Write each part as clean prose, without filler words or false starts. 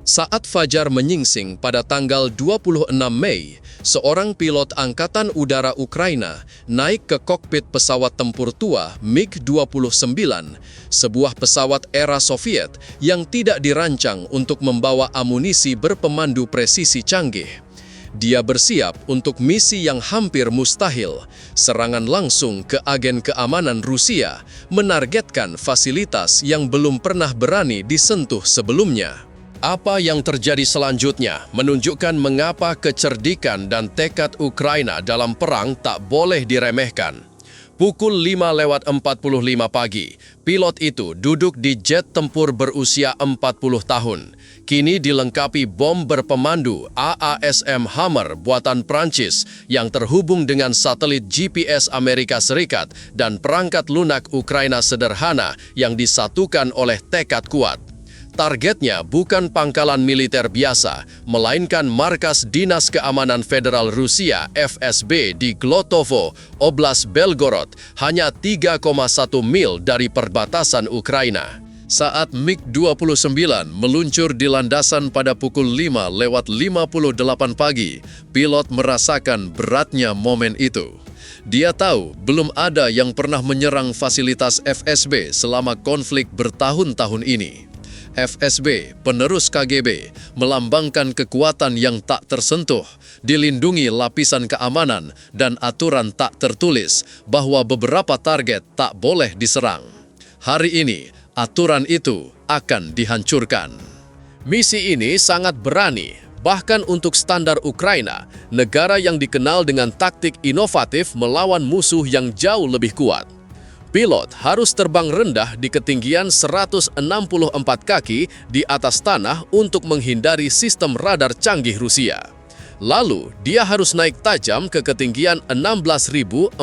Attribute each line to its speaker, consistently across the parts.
Speaker 1: Saat fajar menyingsing pada tanggal 26 Mei, seorang pilot Angkatan Udara Ukraina naik ke kokpit pesawat tempur tua MiG-29, sebuah pesawat era Soviet yang tidak dirancang untuk membawa amunisi berpemandu presisi canggih. Dia bersiap untuk misi yang hampir mustahil, serangan langsung ke agen keamanan Rusia, menargetkan fasilitas yang belum pernah berani disentuh sebelumnya. Apa yang terjadi selanjutnya menunjukkan mengapa kecerdikan dan tekad Ukraina dalam perang tak boleh diremehkan. Pukul 5:45 pagi, pilot itu duduk di jet tempur berusia 40 tahun. Kini dilengkapi bom berpemandu AASM Hammer buatan Prancis yang terhubung dengan satelit GPS Amerika Serikat dan perangkat lunak Ukraina sederhana yang disatukan oleh tekad kuat. Targetnya bukan pangkalan militer biasa, melainkan markas Dinas Keamanan Federal Rusia FSB di Glotovo, Oblast Belgorod, hanya 3,1 mil dari perbatasan Ukraina. Saat MiG-29 meluncur di landasan pada pukul 5:58 pagi, pilot merasakan beratnya momen itu. Dia tahu belum ada yang pernah menyerang fasilitas FSB selama konflik bertahun-tahun ini. FSB, penerus KGB, melambangkan kekuatan yang tak tersentuh, dilindungi lapisan keamanan dan aturan tak tertulis bahwa beberapa target tak boleh diserang. Hari ini, aturan itu akan dihancurkan. Misi ini sangat berani, bahkan untuk standar Ukraina, negara yang dikenal dengan taktik inovatif melawan musuh yang jauh lebih kuat. Pilot harus terbang rendah di ketinggian 164 kaki di atas tanah untuk menghindari sistem radar canggih Rusia. Lalu, dia harus naik tajam ke ketinggian 16.400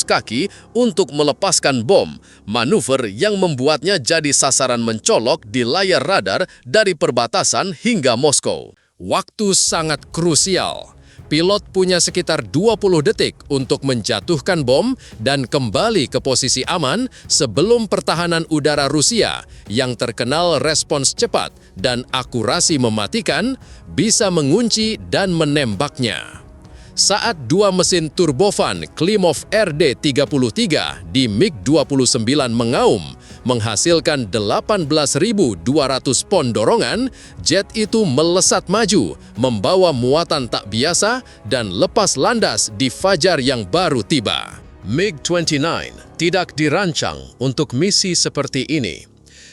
Speaker 1: kaki untuk melepaskan bom, manuver yang membuatnya jadi sasaran mencolok di layar radar dari perbatasan hingga Moskow. Waktu sangat krusial. Pilot punya sekitar 20 detik untuk menjatuhkan bom dan kembali ke posisi aman sebelum pertahanan udara Rusia yang terkenal respons cepat dan akurasi mematikan bisa mengunci dan menembaknya. Saat dua mesin turbofan Klimov RD-33 di MiG-29 mengaum, menghasilkan 18.200 pon dorongan, jet itu melesat maju, membawa muatan tak biasa dan lepas landas di fajar yang baru tiba. MiG-29 tidak dirancang untuk misi seperti ini.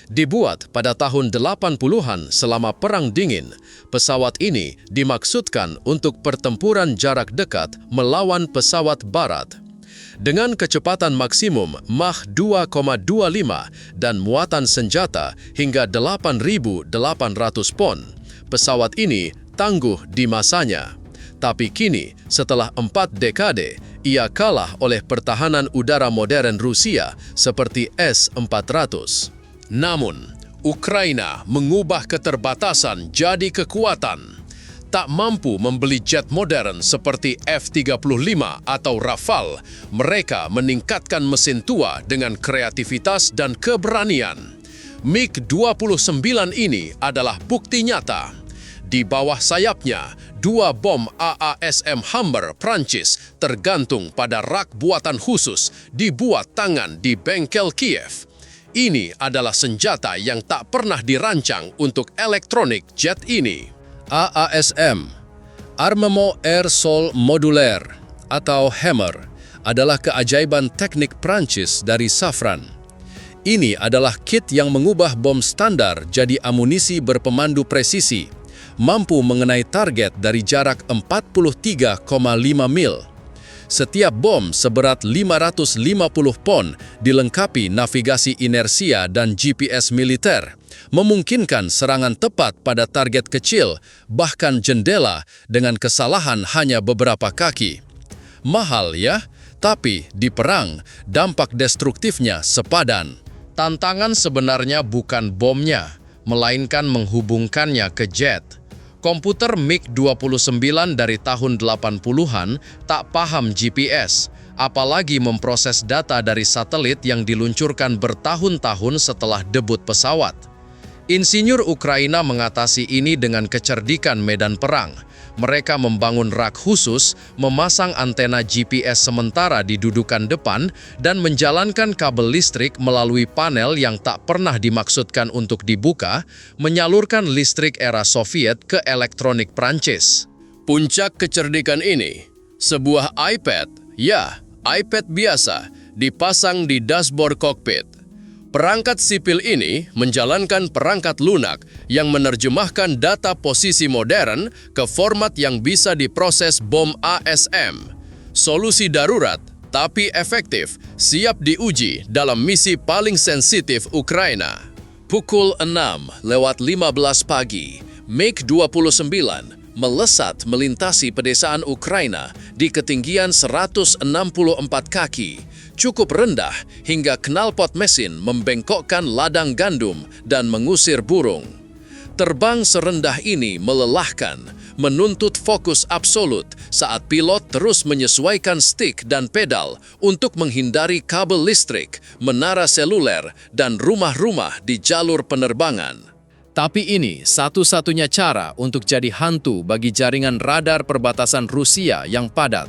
Speaker 1: Dibuat pada tahun 80-an selama Perang Dingin, pesawat ini dimaksudkan untuk pertempuran jarak dekat melawan pesawat barat. Dengan kecepatan maksimum Mach 2,25 dan muatan senjata hingga 8.800 pon, pesawat ini tangguh di masanya. Tapi kini, setelah 4 dekade, ia kalah oleh pertahanan udara modern Rusia seperti S-400. Namun, Ukraina mengubah keterbatasan jadi kekuatan. Tak mampu membeli jet modern seperti F-35 atau Rafale, mereka meningkatkan mesin tua dengan kreativitas dan keberanian. MiG-29 ini adalah bukti nyata. Di bawah sayapnya, 2 bom AASM Hammer Prancis tergantung pada rak buatan khusus dibuat tangan di bengkel Kiev. Ini adalah senjata yang tak pernah dirancang untuk elektronik jet ini. AASM, Armement Air Sol Modulaire atau Hammer, adalah keajaiban teknik Prancis dari Safran. Ini adalah kit yang mengubah bom standar jadi amunisi berpemandu presisi, mampu mengenai target dari jarak 43,5 mil. Setiap bom seberat 550 pon dilengkapi navigasi inersia dan GPS militer, memungkinkan serangan tepat pada target kecil, bahkan jendela dengan kesalahan hanya beberapa kaki. Mahal ya, tapi di perang, dampak destruktifnya sepadan. Tantangan sebenarnya bukan bomnya, melainkan menghubungkannya ke jet. Komputer MiG-29 dari tahun 80-an tak paham GPS, apalagi memproses data dari satelit yang diluncurkan bertahun-tahun setelah debut pesawat. Insinyur Ukraina mengatasi ini dengan kecerdikan medan perang. Mereka membangun rak khusus, memasang antena GPS sementara di dudukan depan, dan menjalankan kabel listrik melalui panel yang tak pernah dimaksudkan untuk dibuka, menyalurkan listrik era Soviet ke elektronik Prancis. Puncak kecerdikan ini, sebuah iPad, ya, iPad biasa, dipasang di dashboard kokpit. Perangkat sipil ini menjalankan perangkat lunak yang menerjemahkan data posisi modern ke format yang bisa diproses bom ASM. Solusi darurat, tapi efektif, siap diuji dalam misi paling sensitif Ukraina. Pukul 6:15 pagi, MiG-29 melesat melintasi pedesaan Ukraina di ketinggian 164 kaki, cukup rendah hingga knalpot mesin membengkokkan ladang gandum dan mengusir burung. Terbang serendah ini melelahkan, menuntut fokus absolut saat pilot terus menyesuaikan stick dan pedal untuk menghindari kabel listrik, menara seluler, dan rumah-rumah di jalur penerbangan. Tapi ini satu-satunya cara untuk jadi hantu bagi jaringan radar perbatasan Rusia yang padat.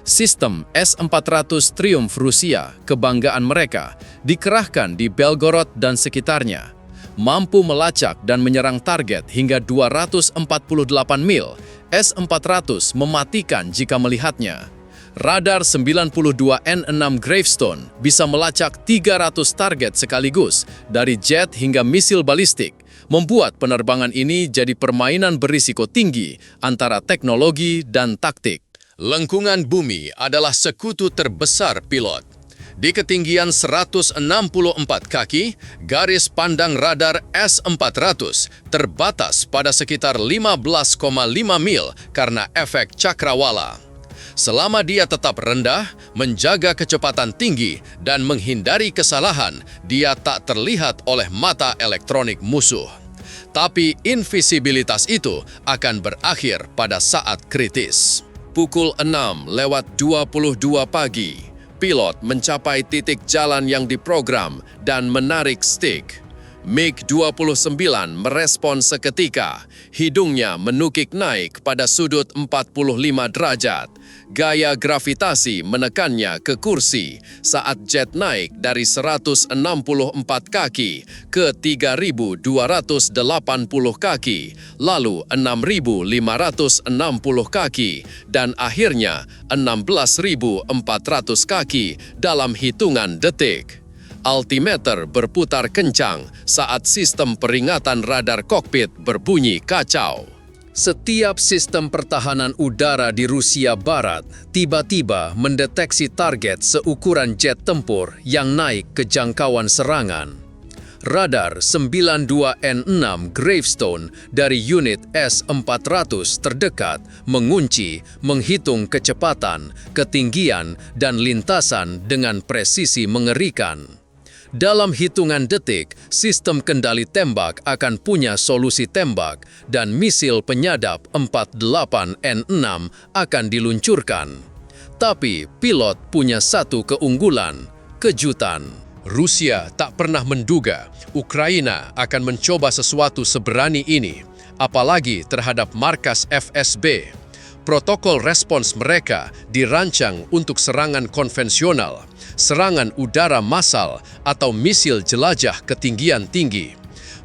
Speaker 1: Sistem S-400 Triumph Rusia, kebanggaan mereka, dikerahkan di Belgorod dan sekitarnya. Mampu melacak dan menyerang target hingga 248 mil, S-400 mematikan jika melihatnya. Radar 92N6 Gravestone bisa melacak 300 target sekaligus, dari jet hingga misil balistik, membuat penerbangan ini jadi permainan berisiko tinggi antara teknologi dan taktik. Lengkungan bumi adalah sekutu terbesar pilot. Di ketinggian 164 kaki, garis pandang radar S-400 terbatas pada sekitar 15,5 mil karena efek cakrawala. Selama dia tetap rendah, menjaga kecepatan tinggi, dan menghindari kesalahan, dia tak terlihat oleh mata elektronik musuh. Tapi invisibilitas itu akan berakhir pada saat kritis. Pukul 6:22 pagi, pilot mencapai titik jalan yang diprogram dan menarik stick. MiG-29 merespon seketika, hidungnya menukik naik pada sudut 45 derajat. Gaya gravitasi menekannya ke kursi saat jet naik dari 164 kaki ke 3.280 kaki, lalu 6.560 kaki, dan akhirnya 16.400 kaki dalam hitungan detik. Altimeter berputar kencang saat sistem peringatan radar kokpit berbunyi kacau. Setiap sistem pertahanan udara di Rusia Barat tiba-tiba mendeteksi target seukuran jet tempur yang naik ke jangkauan serangan. Radar 92N6 Gravestone dari unit S-400 terdekat mengunci, menghitung kecepatan, ketinggian, dan lintasan dengan presisi mengerikan. Dalam hitungan detik, sistem kendali tembak akan punya solusi tembak dan misil penyadap 48N6 akan diluncurkan. Tapi pilot punya satu keunggulan, kejutan. Rusia tak pernah menduga Ukraina akan mencoba sesuatu seberani ini, apalagi terhadap markas FSB. Protokol respons mereka dirancang untuk serangan konvensional, serangan udara massal, atau misil jelajah ketinggian tinggi.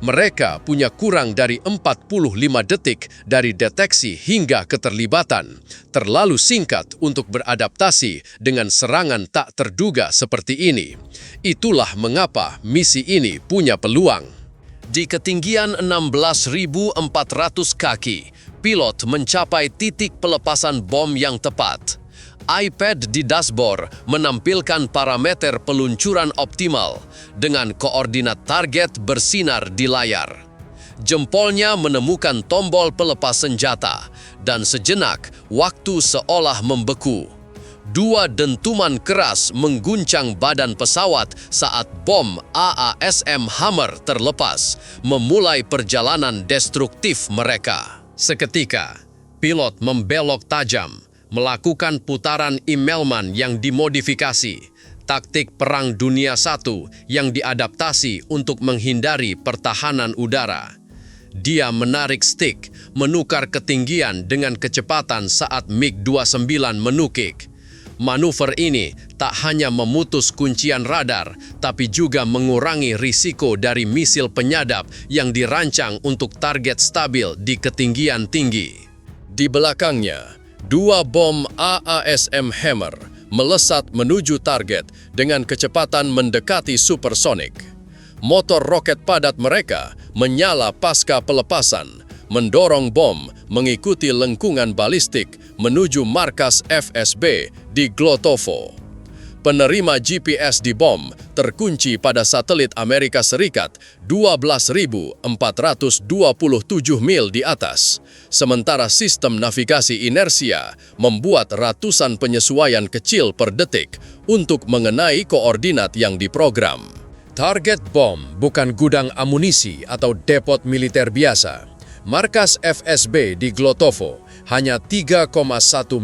Speaker 1: Mereka punya kurang dari 45 detik dari deteksi hingga keterlibatan, terlalu singkat untuk beradaptasi dengan serangan tak terduga seperti ini. Itulah mengapa misi ini punya peluang. Di ketinggian 16.400 kaki, pilot mencapai titik pelepasan bom yang tepat. iPad di dashboard menampilkan parameter peluncuran optimal dengan koordinat target bersinar di layar. Jempolnya menemukan tombol pelepas senjata dan sejenak waktu seolah membeku. Dua dentuman keras mengguncang badan pesawat saat bom AASM Hammer terlepas, memulai perjalanan destruktif mereka. Seketika, pilot membelok tajam, melakukan putaran Immelmann yang dimodifikasi. taktik Perang Dunia I yang diadaptasi untuk menghindari pertahanan udara. Dia menarik stik, menukar ketinggian dengan kecepatan saat MiG-29 menukik. Manuver ini tak hanya memutus kuncian radar, tapi juga mengurangi risiko dari misil penyadap yang dirancang untuk target stabil di ketinggian tinggi. Di belakangnya, 2 bom AASM Hammer melesat menuju target dengan kecepatan mendekati supersonik. Motor roket padat mereka menyala pasca pelepasan, mendorong bom mengikuti lengkungan balistik menuju markas FSB di Glotovo. Penerima GPS di bom terkunci pada satelit Amerika Serikat 12.427 mil di atas, sementara sistem navigasi inersia membuat ratusan penyesuaian kecil per detik untuk mengenai koordinat yang diprogram. Target bom bukan gudang amunisi atau depot militer biasa. Markas FSB di Glotovo, hanya 3,1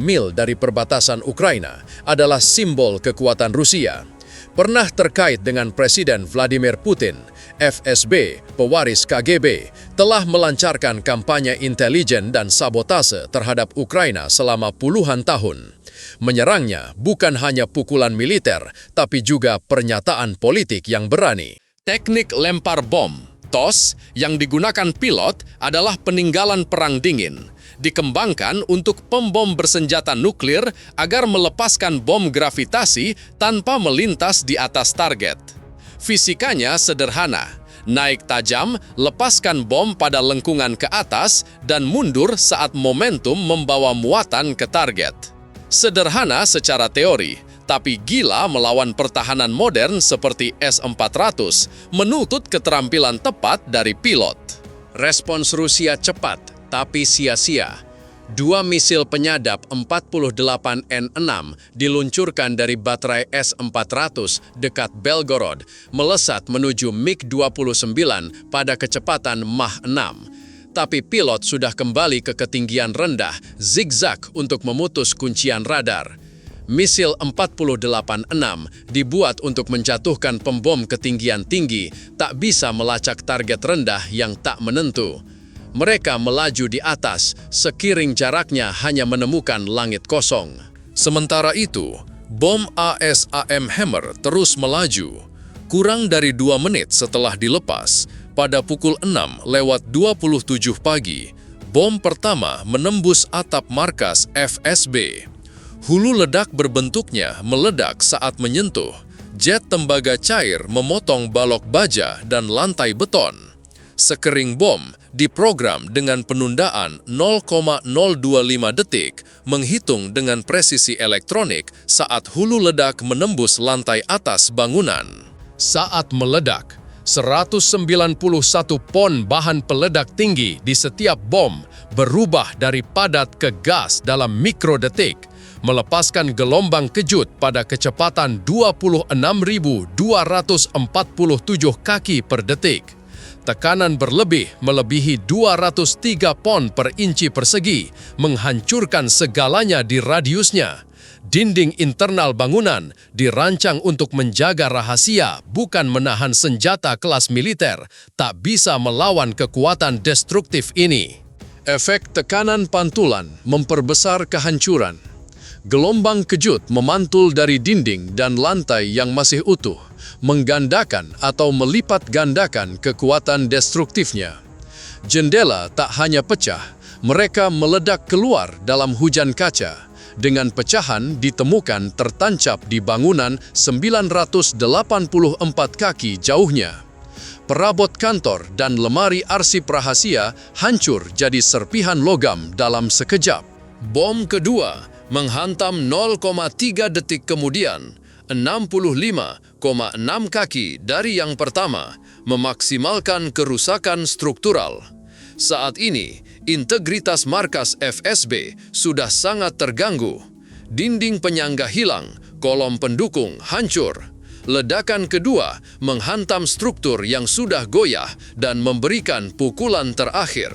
Speaker 1: mil dari perbatasan Ukraina, adalah simbol kekuatan Rusia. Pernah terkait dengan Presiden Vladimir Putin, FSB, pewaris KGB, telah melancarkan kampanye intelijen dan sabotase terhadap Ukraina selama puluhan tahun. Menyerangnya bukan hanya pukulan militer, tapi juga pernyataan politik yang berani. Teknik lempar bom TOS yang digunakan pilot adalah peninggalan Perang Dingin. Dikembangkan untuk pembom bersenjata nuklir agar melepaskan bom gravitasi tanpa melintas di atas target. Fisikanya sederhana. Naik tajam, lepaskan bom pada lengkungan ke atas, dan mundur saat momentum membawa muatan ke target. Sederhana secara teori, tapi gila melawan pertahanan modern seperti S-400 menuntut keterampilan tepat dari pilot. Respons Rusia cepat, tapi sia-sia. 2 misil penyadap 48N6 diluncurkan dari baterai S-400 dekat Belgorod, melesat menuju MiG-29 pada kecepatan Mach 6. Tapi pilot sudah kembali ke ketinggian rendah, zigzag untuk memutus kuncian radar. Misil 48-6 dibuat untuk menjatuhkan pembom ketinggian tinggi, tak bisa melacak target rendah yang tak menentu. Mereka melaju di atas, sekiring jaraknya hanya menemukan langit kosong. Sementara itu, bom ASAM Hammer terus melaju. Kurang dari 2 menit setelah dilepas, pada pukul 6:27 pagi, bom pertama menembus atap markas FSB. Hulu ledak berbentuknya meledak saat menyentuh. Jet tembaga cair memotong balok baja dan lantai beton. Sekering bom diprogram dengan penundaan 0,025 detik, menghitung dengan presisi elektronik saat hulu ledak menembus lantai atas bangunan. Saat meledak, 191 pon bahan peledak tinggi di setiap bom berubah dari padat ke gas dalam mikrodetik, melepaskan gelombang kejut pada kecepatan 26.247 kaki per detik. Tekanan berlebih melebihi 203 pon per inci persegi, menghancurkan segalanya di radiusnya. Dinding internal bangunan dirancang untuk menjaga rahasia, bukan menahan senjata kelas militer, tak bisa melawan kekuatan destruktif ini. Efek tekanan pantulan memperbesar kehancuran. Gelombang kejut memantul dari dinding dan lantai yang masih utuh, menggandakan atau melipat gandakan kekuatan destruktifnya. Jendela tak hanya pecah, mereka meledak keluar dalam hujan kaca. Dengan pecahan ditemukan tertancap di bangunan 984 kaki jauhnya. Perabot kantor dan lemari arsip rahasia hancur jadi serpihan logam dalam sekejap. Bom kedua menghantam 0,3 detik kemudian, 65,6 kaki dari yang pertama, memaksimalkan kerusakan struktural. Saat ini, integritas markas FSB sudah sangat terganggu. Dinding penyangga hilang, kolom pendukung hancur. Ledakan kedua menghantam struktur yang sudah goyah dan memberikan pukulan terakhir.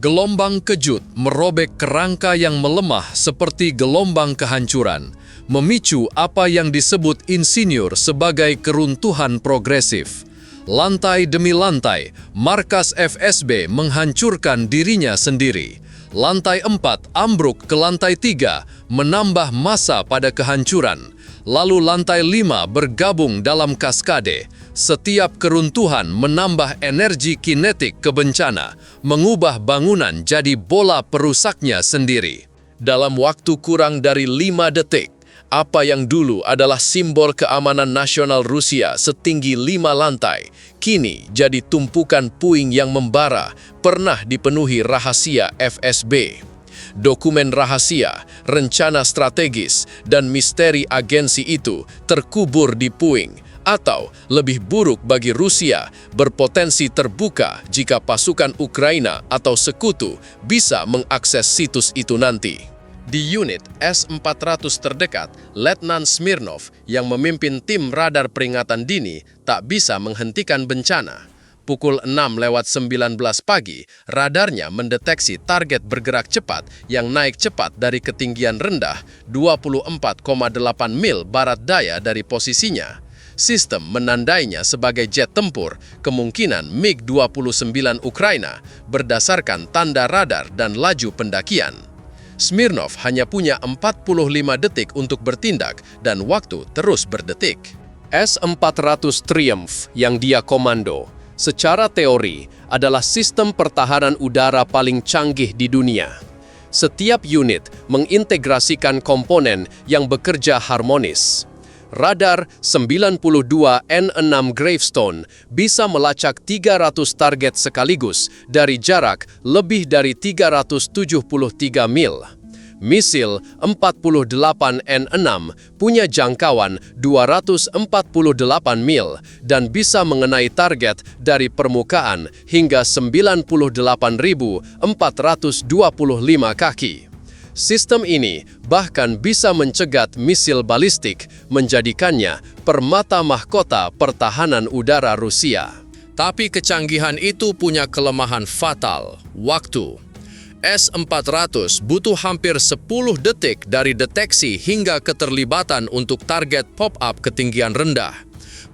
Speaker 1: Gelombang kejut merobek kerangka yang melemah seperti gelombang kehancuran, memicu apa yang disebut insinyur sebagai keruntuhan progresif. Lantai demi lantai, markas FSB menghancurkan dirinya sendiri. Lantai 4 ambruk ke lantai 3, menambah massa pada kehancuran. Lalu lantai 5 bergabung dalam kaskade. Setiap keruntuhan menambah energi kinetik ke bencana, mengubah bangunan jadi bola perusaknya sendiri. Dalam waktu kurang dari 5 detik, apa yang dulu adalah simbol keamanan nasional Rusia setinggi 5 lantai, kini jadi tumpukan puing yang membara, pernah dipenuhi rahasia FSB. Dokumen rahasia, rencana strategis, dan misteri agensi itu terkubur di puing. Atau, lebih buruk bagi Rusia, berpotensi terbuka jika pasukan Ukraina atau sekutu bisa mengakses situs itu nanti. Di unit S-400 terdekat, Letnan Smirnov yang memimpin tim radar peringatan dini tak bisa menghentikan bencana. Pukul 6:19 pagi, radarnya mendeteksi target bergerak cepat yang naik cepat dari ketinggian rendah 24,8 mil barat daya dari posisinya. Sistem menandainya sebagai jet tempur, kemungkinan MiG-29 Ukraina, berdasarkan tanda radar dan laju pendakian. Smirnov hanya punya 45 detik untuk bertindak dan waktu terus berdetik. S-400 Triumph yang dia komando, secara teori adalah sistem pertahanan udara paling canggih di dunia. Setiap unit mengintegrasikan komponen yang bekerja harmonis. Radar 92N6 Gravestone bisa melacak 300 target sekaligus dari jarak lebih dari 373 mil. Misil 48N6 punya jangkauan 248 mil dan bisa mengenai target dari permukaan hingga 98.425 kaki. Sistem ini bahkan bisa mencegat misil balistik, menjadikannya permata mahkota pertahanan udara Rusia. Tapi kecanggihan itu punya kelemahan fatal, waktu. S-400 butuh hampir 10 detik dari deteksi hingga keterlibatan untuk target pop-up ketinggian rendah.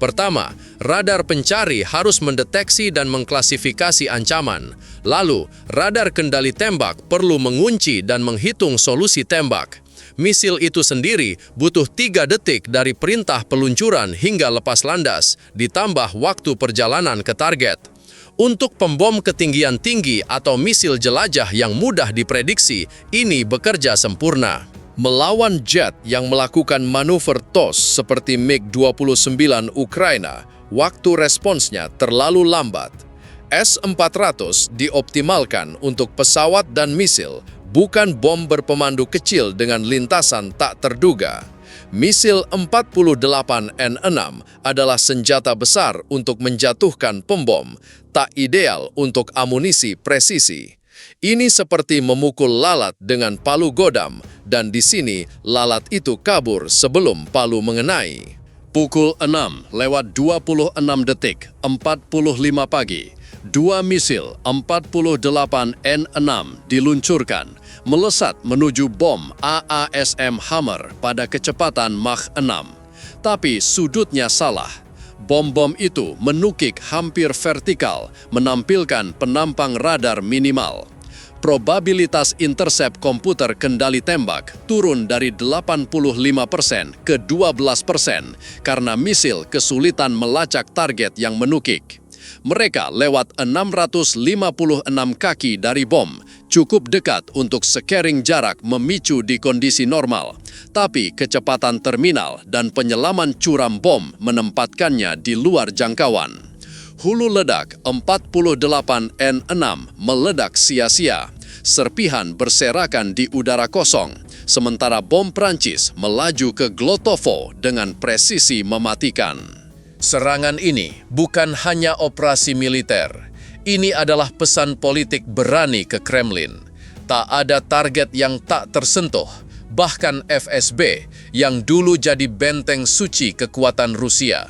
Speaker 1: Pertama, radar pencari harus mendeteksi dan mengklasifikasi ancaman. Lalu, radar kendali tembak perlu mengunci dan menghitung solusi tembak. Misil itu sendiri butuh 3 detik dari perintah peluncuran hingga lepas landas, ditambah waktu perjalanan ke target. Untuk pembom ketinggian tinggi atau misil jelajah yang mudah diprediksi, ini bekerja sempurna. Melawan jet yang melakukan manuver TOS seperti MiG-29 Ukraina, waktu responsnya terlalu lambat. S-400 dioptimalkan untuk pesawat dan misil, bukan bom berpemandu kecil dengan lintasan tak terduga. Misil 48N6 adalah senjata besar untuk menjatuhkan pembom, tak ideal untuk amunisi presisi. Ini seperti memukul lalat dengan palu godam, dan di sini lalat itu kabur sebelum palu mengenai. Pukul 6:26 detik, 45 pagi, 2 misil 48N6 diluncurkan, melesat menuju bom AASM Hammer pada kecepatan Mach 6. Tapi sudutnya salah. Bom-bom itu menukik hampir vertikal, menampilkan penampang radar minimal. Probabilitas intercept komputer kendali tembak turun dari 85% ke 12% karena misil kesulitan melacak target yang menukik. Mereka lewat 656 kaki dari bom, cukup dekat untuk sekering jarak memicu di kondisi normal. Tapi kecepatan terminal dan penyelaman curam bom menempatkannya di luar jangkauan. Hulu ledak 48N6 meledak sia-sia. Serpihan berserakan di udara kosong, sementara bom Prancis melaju ke Glotovo dengan presisi mematikan. Serangan ini bukan hanya operasi militer. Ini adalah pesan politik berani ke Kremlin. Tak ada target yang tak tersentuh. Bahkan FSB yang dulu jadi benteng suci kekuatan Rusia.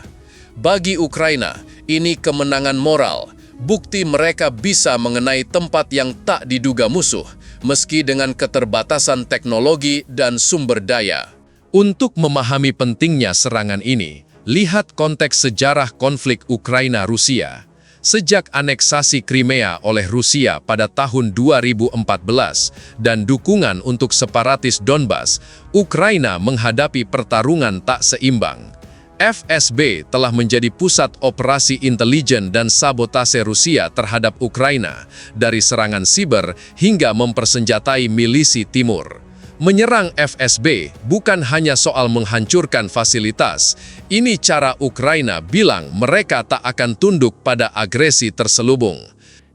Speaker 1: Bagi Ukraina, ini kemenangan moral, Bukti mereka bisa mengenai tempat yang tak diduga musuh, meski dengan keterbatasan teknologi dan sumber daya. Untuk memahami pentingnya serangan ini, lihat konteks sejarah konflik Ukraina-Rusia. Sejak aneksasi Crimea oleh Rusia pada tahun 2014 dan dukungan untuk separatis Donbas, Ukraina menghadapi pertarungan tak seimbang. FSB telah menjadi pusat operasi intelijen dan sabotase Rusia terhadap Ukraina, dari serangan siber hingga mempersenjatai milisi timur. Menyerang FSB bukan hanya soal menghancurkan fasilitas. Ini cara Ukraina bilang mereka tak akan tunduk pada agresi terselubung.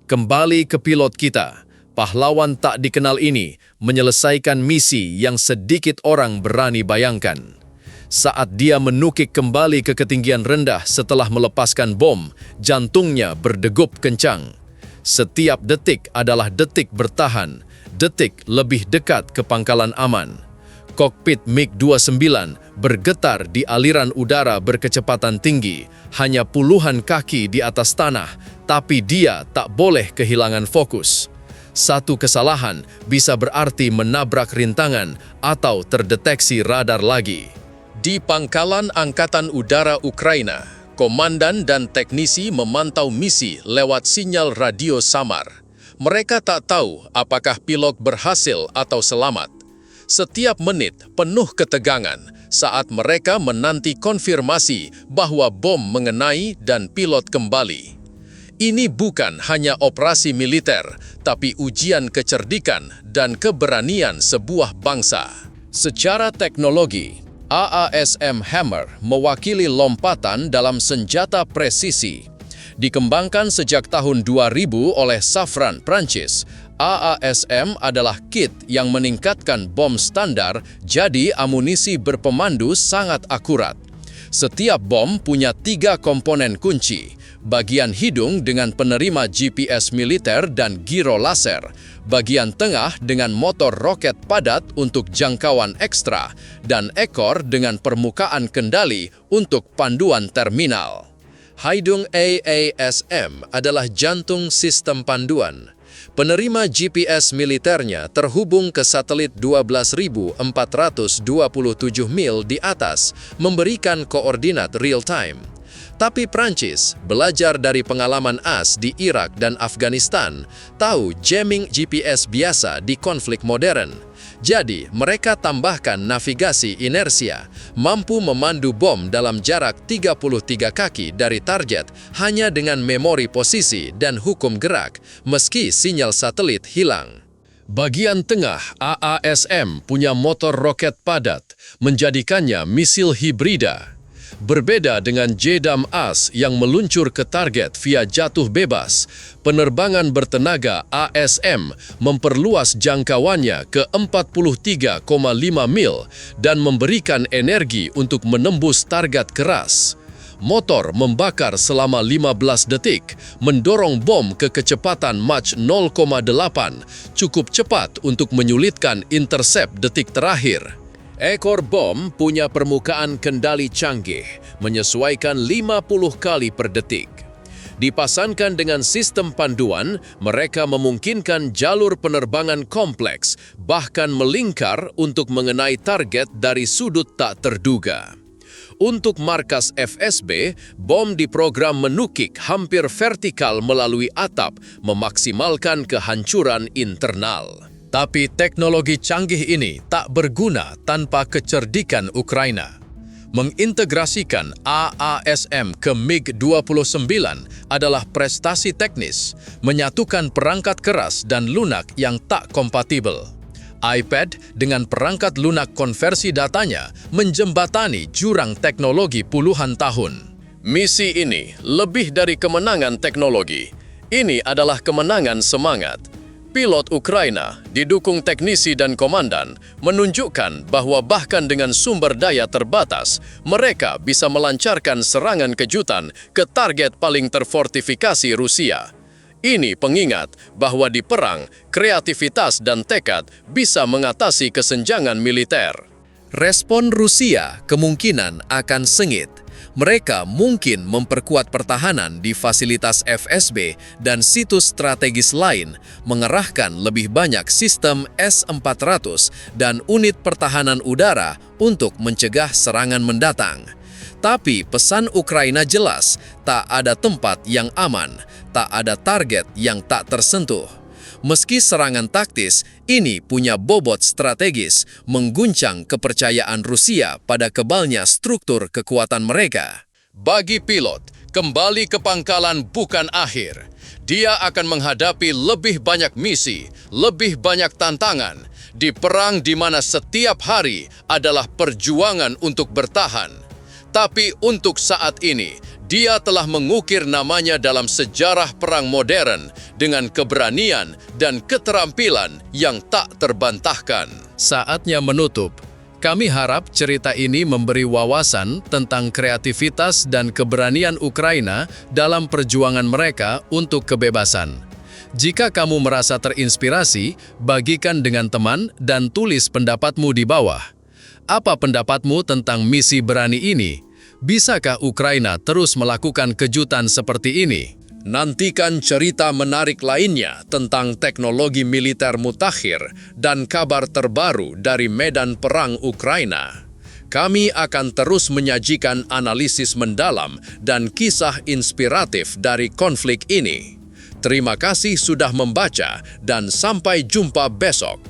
Speaker 1: Kembali ke pilot kita, pahlawan tak dikenal ini menyelesaikan misi yang sedikit orang berani bayangkan. Saat dia menukik kembali ke ketinggian rendah setelah melepaskan bom, jantungnya berdegup kencang. Setiap detik adalah detik bertahan, detik lebih dekat ke pangkalan aman. Kokpit MiG-29 bergetar di aliran udara berkecepatan tinggi, hanya puluhan kaki di atas tanah, tapi dia tak boleh kehilangan fokus. Satu kesalahan bisa berarti menabrak rintangan atau terdeteksi radar lagi. Di pangkalan Angkatan Udara Ukraina, komandan dan teknisi memantau misi lewat sinyal radio samar. Mereka tak tahu apakah pilot berhasil atau selamat. Setiap menit penuh ketegangan saat mereka menanti konfirmasi bahwa bom mengenai dan pilot kembali. Ini bukan hanya operasi militer, tapi ujian kecerdikan dan keberanian sebuah bangsa. Secara teknologi, AASM Hammer mewakili lompatan dalam senjata presisi. Dikembangkan sejak tahun 2000 oleh Safran, Prancis, AASM adalah kit yang meningkatkan bom standar jadi amunisi berpemandu sangat akurat. Setiap bom punya 3 komponen kunci, bagian hidung dengan penerima GPS militer dan giro laser, bagian tengah dengan motor roket padat untuk jangkauan ekstra, dan ekor dengan permukaan kendali untuk panduan terminal. Hidung AASM adalah jantung sistem panduan. Penerima GPS militernya terhubung ke satelit 12.427 mil di atas, memberikan koordinat real-time. Tapi Prancis, belajar dari pengalaman AS di Irak dan Afghanistan, tahu jamming GPS biasa di konflik modern. Jadi, mereka tambahkan navigasi inersia, mampu memandu bom dalam jarak 33 kaki dari target hanya dengan memori posisi dan hukum gerak, meski sinyal satelit hilang. Bagian tengah AASM punya motor roket padat, menjadikannya misil hibrida. Berbeda dengan JDAM AS yang meluncur ke target via jatuh bebas, penerbangan bertenaga ASM memperluas jangkauannya ke 43,5 mil dan memberikan energi untuk menembus target keras. Motor membakar selama 15 detik, mendorong bom ke kecepatan Mach 0,8, cukup cepat untuk menyulitkan intercept detik terakhir. Ekor bom punya permukaan kendali canggih, menyesuaikan 50 kali per detik. Dipasangkan dengan sistem panduan, mereka memungkinkan jalur penerbangan kompleks, bahkan melingkar untuk mengenai target dari sudut tak terduga. Untuk markas FSB, bom diprogram menukik hampir vertikal melalui atap, memaksimalkan kehancuran internal. Tapi teknologi canggih ini tak berguna tanpa kecerdikan Ukraina. Mengintegrasikan AASM ke MiG-29 adalah prestasi teknis, menyatukan perangkat keras dan lunak yang tak kompatibel. iPad dengan perangkat lunak konversi datanya menjembatani jurang teknologi puluhan tahun. Misi ini lebih dari kemenangan teknologi. Ini adalah kemenangan semangat. Pilot Ukraina, didukung teknisi dan komandan, menunjukkan bahwa bahkan dengan sumber daya terbatas, mereka bisa melancarkan serangan kejutan ke target paling terfortifikasi Rusia. Ini pengingat bahwa di perang, kreativitas dan tekad bisa mengatasi kesenjangan militer. Respon Rusia kemungkinan akan sengit. Mereka mungkin memperkuat pertahanan di fasilitas FSB dan situs strategis lain, mengerahkan lebih banyak sistem S-400 dan unit pertahanan udara untuk mencegah serangan mendatang. Tapi pesan Ukraina jelas, tak ada tempat yang aman, tak ada target yang tak tersentuh. Meski serangan taktis ini punya bobot strategis, mengguncang kepercayaan Rusia pada kebalnya struktur kekuatan mereka. Bagi pilot, kembali ke pangkalan bukan akhir. Dia akan menghadapi lebih banyak misi, lebih banyak tantangan, di perang di mana setiap hari adalah perjuangan untuk bertahan. Tapi untuk saat ini, dia telah mengukir namanya dalam sejarah perang modern dengan keberanian dan keterampilan yang tak terbantahkan. Saatnya menutup. Kami harap cerita ini memberi wawasan tentang kreativitas dan keberanian Ukraina dalam perjuangan mereka untuk kebebasan. Jika kamu merasa terinspirasi, bagikan dengan teman dan tulis pendapatmu di bawah. Apa pendapatmu tentang misi berani ini? Bisakah Ukraina terus melakukan kejutan seperti ini? Nantikan cerita menarik lainnya tentang teknologi militer mutakhir dan kabar terbaru dari medan perang Ukraina. Kami akan terus menyajikan analisis mendalam dan kisah inspiratif dari konflik ini. Terima kasih sudah membaca dan sampai jumpa besok.